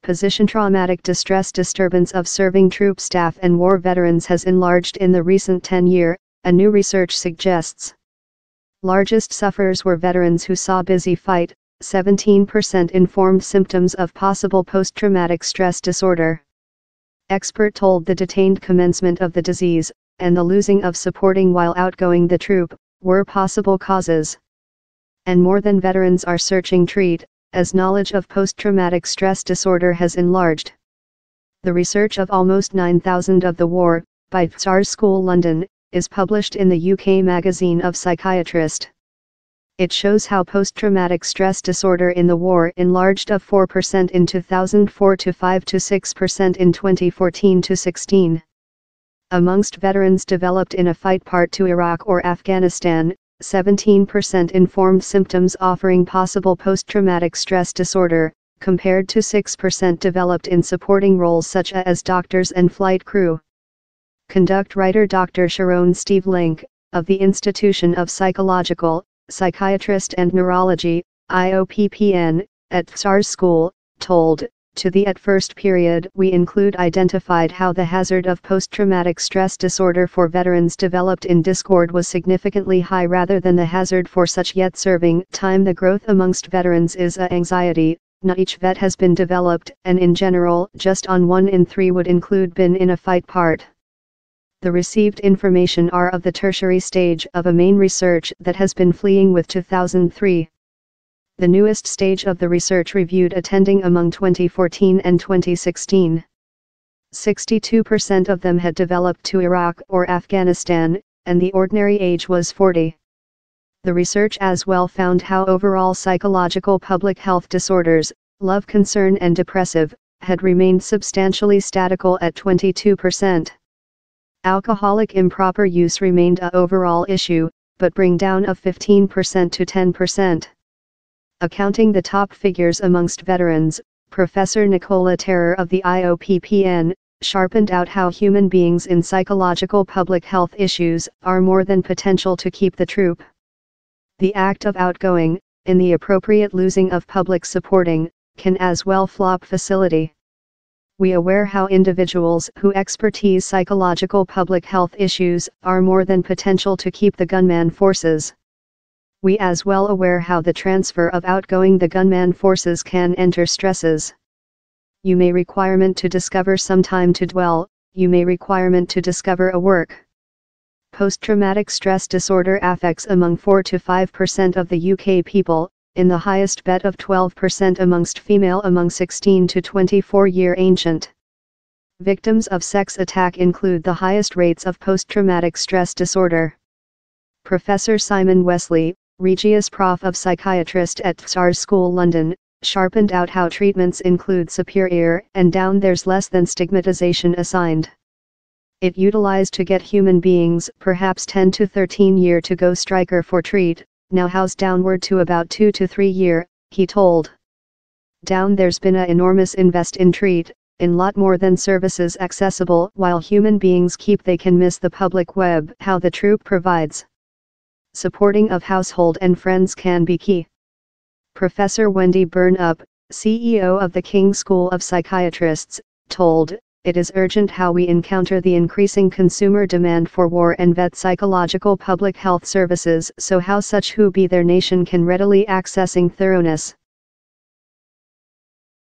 position traumatic distress disturbance of serving troop staff and war veterans has enlarged in the recent 10-year, a new research suggests. Largest sufferers were veterans who saw busy fight, 17% informed symptoms of possible post-traumatic stress disorder. Expert told the detained commencement of the disease, and the losing of supporting while outgoing the troop, were possible causes. And more than veterans are searching treat, as knowledge of post-traumatic stress disorder has enlarged. The research of almost 9,000 of the war, by SARS School London, is published in the UK magazine of Psychiatrist. It shows how post-traumatic stress disorder in the war enlarged of 4% in 2004 to 5 to 6% in 2014 to 16. Amongst veterans developed in a fight part to Iraq or Afghanistan, 17% informed symptoms offering possible post-traumatic stress disorder, compared to 6% developed in supporting roles such as doctors and flight crew. Conduct writer Dr. Sharon Steve Link, of the Institution of Psychological, Psychiatrist and Neurology, IOPPN, at SARS School, told, to the at first period we identified how the hazard of post-traumatic stress disorder for veterans developed in discord was significantly high rather than the hazard for such yet serving time. The growth amongst veterans is a anxiety, not each vet has been developed, and in general just on 1 in 3 would include been in a fight part. The received information are of the tertiary stage of a main research that has been fleeing with 2003. The newest stage of the research reviewed attending among 2014 and 2016. 62% of them had developed to Iraq or Afghanistan, and the ordinary age was 40. The research as well found how overall psychological public health disorders, love concern and depressive, had remained substantially statical at 22%. Alcoholic improper use remained a overall issue, but bring down of 15% to 10%. Accounting the top figures amongst veterans, Professor Nicola Terror of the IOPPN, sharpened out how human beings in psychological public health issues are more than potential to keep the troop. The act of outgoing, in the appropriate losing of public supporting, can as well flop facility. We aware how individuals who expertise psychological public health issues are more than potential to keep the gunman forces. We as well aware how the transfer of outgoing the gunman forces can enter stresses. You may requirement to discover some time to dwell, you may requirement to discover a work. Post-traumatic stress disorder affects among 4 to 5% of the UK people, in the highest bet of 12% amongst female among 16 to 24-year ancient. Victims of sex attack include the highest rates of post-traumatic stress disorder. Professor Simon Wesley, Regius Prof of Psychiatrist at SARS School London, sharpened out how treatments include superior and down there's less than stigmatization assigned. It utilized to get human beings perhaps 10 to 13 year to go striker for treat, now housed downward to about 2 to 3 year, he told. Down there's been a enormous invest in treat, in lot more than services accessible while human beings keep they can miss the public web how the troop provides. Supporting of household and friends can be key. Professor Wendy Burnup, CEO of the King's School of Psychiatrists, told, it is urgent how we encounter the increasing consumer demand for war and vet psychological public health services so how such who be their nation can readily accessing thoroughness.